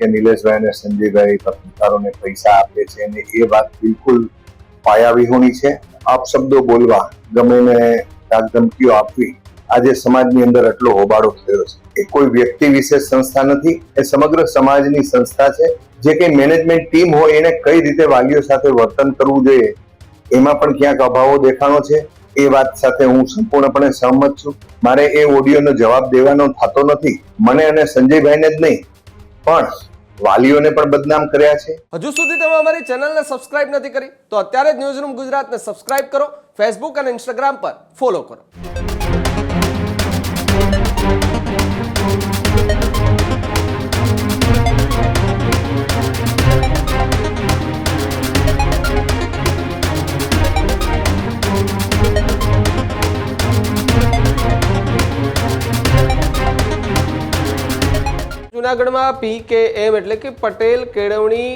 કે નિલેશભાઈ અને સંજયભાઈ પત્રકારોને પૈસા આપે છે અને એ વાત બિલકુલ પાયાવિહોણી છે. અપશબ્દો બોલવા, ગમે ને ધમકીઓ આપવી આજે સમાજની અંદર એટલો હોબાળો થયો છે. એ કોઈ વ્યક્તિ વિશેષ સંસ્થા નથી, એ સમગ્ર સમાજની સંસ્થા છે. જે કઈ મેનેજમેન્ટ ટીમ હોય એને કઈ રીતે વાલીઓ સાથે વર્તન કરવું જોઈએ એમાં પણ ક્યાંક અભાવો દેખાણો છે. એ વાત સાથે હું સંપૂર્ણપણે સહમત છું. મારે એ ઓડિયોનો જવાબ દેવાનો થતો નથી. મને અને સંજયભાઈને જ નહીં પણ વાલીઓને પણ બદનામ કર્યા છે. હજુ સુધી તમે અમારી ચેનલને સબસ્ક્રાઇબ નથી કરી તો અત્યારે જ ન્યૂઝરૂમ ગુજરાતને સબસ્ક્રાઇબ કરો, ફેસબુક અને ઇન્સ્ટાગ્રામ પર ફોલો કરો. જૂનાગઢમાં PKM એટલે કે પટેલ કેળવણી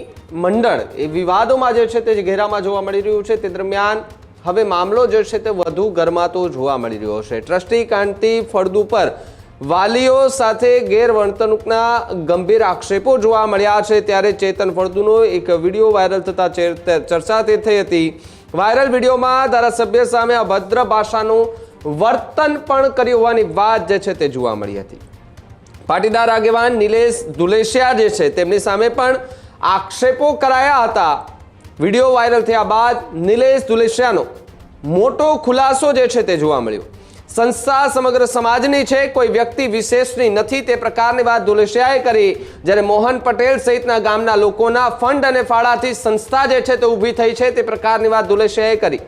મંડળ એ વિવાદોમાં જે છે તે ઘેરામાં જોવા મળી રહ્યું છે. તે દરમિયાન હવે મામલો જે છે તે વધુ ગરમાતો જોવા મળી રહ્યો છે. ટ્રસ્ટી કાંતિ ફળદુ પર વાલીઓ સાથે ગેરવર્તણૂકના ગંભીર આક્ષેપો જોવા મળ્યા છે. ત્યારે ચેતન ફળદુનો એક વિડીયો વાયરલ થતા ચર્ચા તે થઈ હતી. વાયરલ વિડીયોમાં ધારાસભ્ય સામે અભદ્ર ભાષાનું વર્તન પણ કર્યું હોવાની વાત જે છે તે જોવા મળી હતી. પાટીદાર આગેવાન નિલેશ દુલેશિયા જે છે તેમની સામે પણ આક્ષેપો કરાયા હતા. વિડીયો વાયરલ થયા બાદ નિલેશ દુલેશિયાનો મોટો ખુલાસો જે છે તે જોવા મળ્યો. સંસ્થા સમગ્ર સમાજની છે, કોઈ વ્યક્તિ વિશેષની નથી, તે પ્રકારની વાત દુલેશિયાએ કરી. જ્યારે મોહન પટેલ સહિતના ગામના લોકોના ફંડ અને ફાળાથી સંસ્થા જે છે તે ઊભી થઈ છે, તે પ્રકારની વાત દુલેશિયાએ કરી.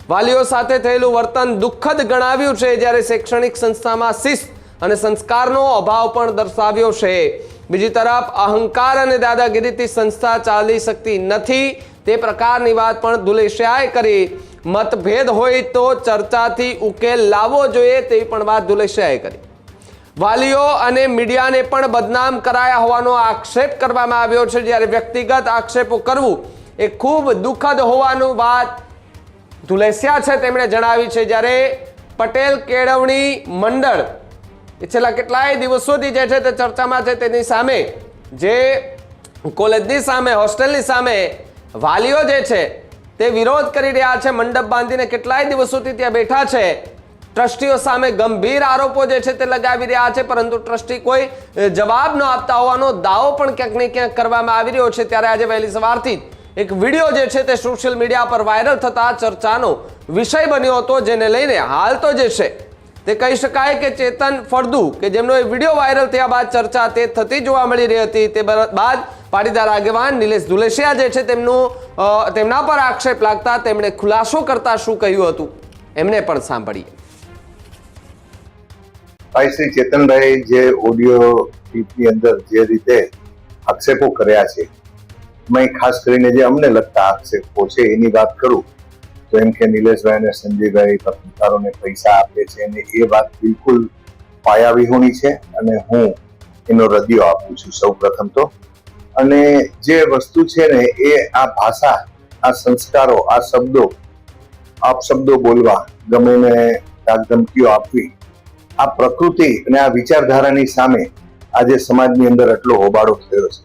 વાલીઓ સાથે થયેલું વર્તન દુઃખદ ગણાવ્યું છે. જ્યારે શૈક્ષણિક સંસ્થામાં શિસ્ત અને સંસ્કારનો અભાવ પણ દર્શાવ્યો છે. બીજી તરફ અહંકાર અને દાદાગીરીથી સંસ્થા ચાલી શકતી નથી, તે પ્રકારની વાત પણ દુલેશિયાએ કરી. મતભેદ હોય તો ચર્ચાથી ઉકેલ લાવવો જોઈએ તેવી પણ વાત દુલેશિયાએ કરી. વાલીઓ અને મીડિયાને પણ બદનામ કરાયા હોવાનો આક્ષેપ કરવામાં આવ્યો છે. જ્યારે વ્યક્તિગત આક્ષેપો કરવું એ ખૂબ દુઃખદ હોવાનું વાત દુલેશિયા છે તેમણે જણાવી છે. જ્યારે પટેલ કેળવણી મંડળ છેલ્લા કેટલાય દિવસોથી જે છે તે ચર્ચામાં છે, તેની સામે જે કોલેજની સામે, હોસ્ટેલની સામે વાલીઓ જે છે તે વિરોધ કરી રહ્યા છે. મંડપ બાંધીને કેટલાય દિવસોથી ત્યાં બેઠા છે. ટ્રસ્ટીઓ સામે ગંભીર આરોપો જે છે તે લગાવી રહ્યા છે, પરંતુ ટ્રસ્ટી કોઈ જવાબ ન આપતા હોવાનો દાવો પણ ક્યાંક ને ક્યાંક કરવામાં આવી રહ્યો છે. ત્યારે આજે વહેલી સવારથી એક વિડીયો જે છે તે સોશિયલ મીડિયા પર વાયરલ થતા ચર્ચાનો વિષય બન્યો હતો, જેને લઈને હાલ તો જે છે તે કહી શકાય કે ચેતન ફળદુ કે જેમનો એ વિડીયો વાયરલ થયા બાદ ચર્ચા તે થતી જોવા મળી રહી હતી. તે બાદ પાટીદાર આગેવાન નિલેશ દુલેશિયા જે છે તેમના પર આક્ષેપ લાગતા તેમણે ખુલાસો કરતા શું કહ્યું હતું એમને પણ સાંભળીએ. ભાઈ શ્રી ચેતનભાઈ જે ઓડિયો ક્લિપની અંદર જે રીતે આક્ષેપો કર્યા છે, એમાં ખાસ કરીને જે અમને લગતા આક્ષેપો છે એની વાત કરું તો એમ કે નિલેશભાઈ અને સંજયભાઈ પત્રકારોને પૈસા આપે છે અને એ વાત બિલકુલ પાયાવિહોણી છે અને હું એનો રદિયો આપું છું સૌ પ્રથમ તો. અને જે વસ્તુ છે ને એ આ ભાષા, આ સંસ્કારો, આ શબ્દો, અપશબ્દો બોલવા, ગમે ને ધમકીઓ આપવી, આ પ્રકૃતિ અને આ વિચારધારાની સામે આજે સમાજની અંદર એટલો હોબાળો થયો છે.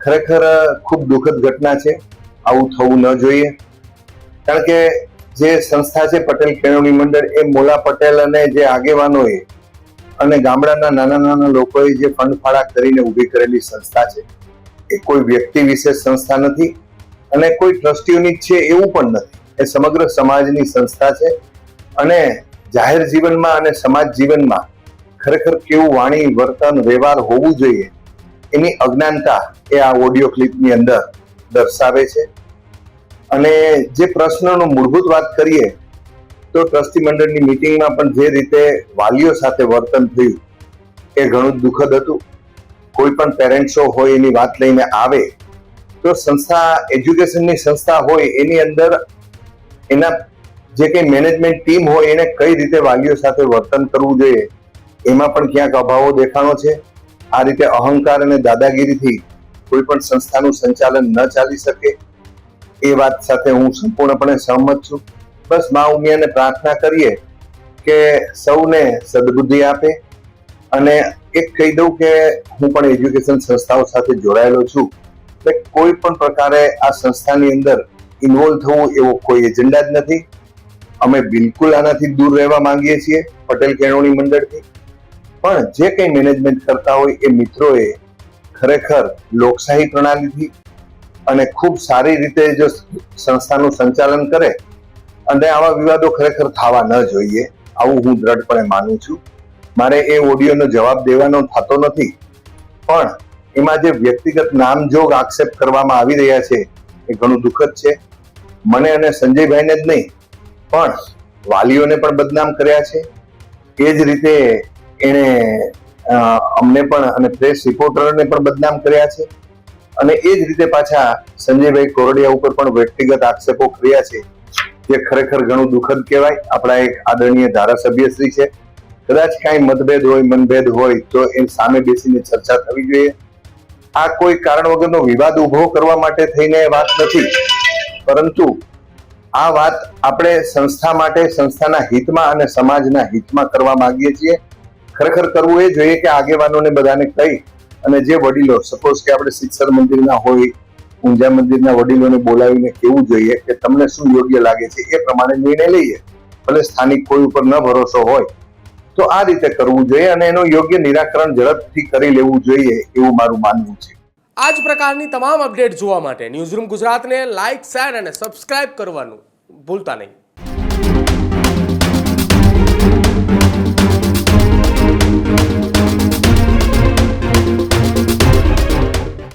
ખરેખર ખૂબ દુઃખદ ઘટના છે. આવું થવું ન જોઈએ. કારણ કે જે સંસ્થા છે પટેલ કેળવણી મંડળ, એ મોલા પટેલ અને જે આગેવાનોએ અને ગામડાના નાના નાના લોકોએ જે ફંડ ફાળા કરીને ઊભી કરેલી સંસ્થા છે. એ કોઈ વ્યક્તિ વિશેષ સંસ્થા નથી અને કોઈ ટ્રસ્ટીઓની જ છે એવું પણ નથી. એ સમગ્ર સમાજની સંસ્થા છે. અને જાહેર જીવનમાં અને સમાજ જીવનમાં ખરેખર કેવું વાણી, વર્તન, વ્યવહાર હોવું જોઈએ એની અજ્ઞાનતા એ આ ઓડિયો ક્લિપની અંદર દર્શાવે છે. અને જે પ્રશ્નનો મૂળભૂત વાત કરીએ તો ટ્રસ્ટી મંડળની મિટિંગમાં પણ જે રીતે વાલીઓ સાથે વર્તન થયું એ ઘણું દુઃખદ હતું. કોઈ પણ પેરેન્ટ્સો હોય એની વાત લઈને આવે તો સંસ્થા, એજ્યુકેશનની સંસ્થા હોય એની અંદર એના જે કઈ મેનેજમેન્ટ ટીમ હોય એને કઈ રીતે વાલીઓ સાથે વર્તન કરવું જોઈએ એમાં પણ ક્યાંક અભાવો દેખાણો છે. આ રીતે અહંકાર અને દાદાગીરીથી કોઈ પણ સંસ્થાનું સંચાલન ન ચાલી શકે એ વાત સાથે હું સંપૂર્ણપણે સહમત છું. બસ મા ઉમિયાને પ્રાર્થના કરીએ કે સૌને સદબુદ્ધિ આપે અને એક કહી દઉં કે હું પણ એજ્યુકેશન સંસ્થાઓ સાથે જોડાયેલો છું કે કોઈ પણ પ્રકારે આ સંસ્થાની અંદર ઇન્વોલ્વ થવું એવો કોઈ એજન્ડા જ નથી. અમે બિલકુલ આનાથી દૂર રહેવા માંગીએ છીએ પટેલ કેળવણી મંડળથી. પણ જે કંઈ મેનેજમેન્ટ કરતા હોય એ મિત્રોએ ખરેખર લોકશાહી પ્રણાલીથી અને ખૂબ સારી રીતે જો સંસ્થાનું સંચાલન કરે અને આવા વિવાદો ખરેખર થવા ન જોઈએ, આવું હું દ્રઢપણે માનું છું. મારે એ ઓડિયોનો જવાબ દેવાનો થતો નથી, પણ એમાં જે વ્યક્તિગત નામજોગ આક્ષેપ કરવામાં આવી રહ્યા છે એ ઘણું દુઃખદ છે. મને અને સંજયભાઈને જ નહીં પણ વાલીઓને પણ બદનામ કર્યા છે. એ જ રીતે એણે અમને પણ અને પ્રેસ રિપોર્ટરોને પણ બદનામ કર્યા છે. અને એ જ રીતે પાછા સંજયભાઈ કોરડિયા ઉપર પણ વ્યક્તિગત આક્ષેપો કર્યા છે, જે ખરેખર ઘણું દુઃખદ કહેવાય. આપણા એક આદરણીય ધારાસભ્યશ્રી છે, કદાચ કાંઈ મતભેદ હોય મનભેદ હોય તો એ સામે બેસીને ચર્ચા થવી જોઈએ. આ કોઈ કારણ વગરનો વિવાદ ઉભો કરવા માટે થઈને વાત નથી, પરંતુ આ વાત આપણે સંસ્થા માટે, સંસ્થાના હિતમાં અને સમાજના હિતમાં કરવા માંગીએ છીએ. ખરેખર કરવું એ જોઈએ કે આગેવાનોને બધાને કહી અને જે વડીલો, સપોઝ કે આપણે શિક્ષણ મંદિરના હોય, ઊંઝા મંદિરના વડીલોને બોલાવીને કહેવું જોઈએ કે તમને શું યોગ્ય લાગે છે એ પ્રમાણે નિર્ણય લઈએ. ભલે સ્થાનિક કોઈ ઉપર ન ભરોસો હોય તો આ રીતે કરવું જોઈએ અને એનું યોગ્ય નિરાકરણ ઝડપથી કરી લેવું જોઈએ એવું મારું માનવું છે. આ જ પ્રકારની તમામ અપડેટ જોવા માટે ન્યૂઝરૂમ ગુજરાતને લાઇક, શેર અને સબસ્ક્રાઇબ કરવાનું ભૂલતા નહીં.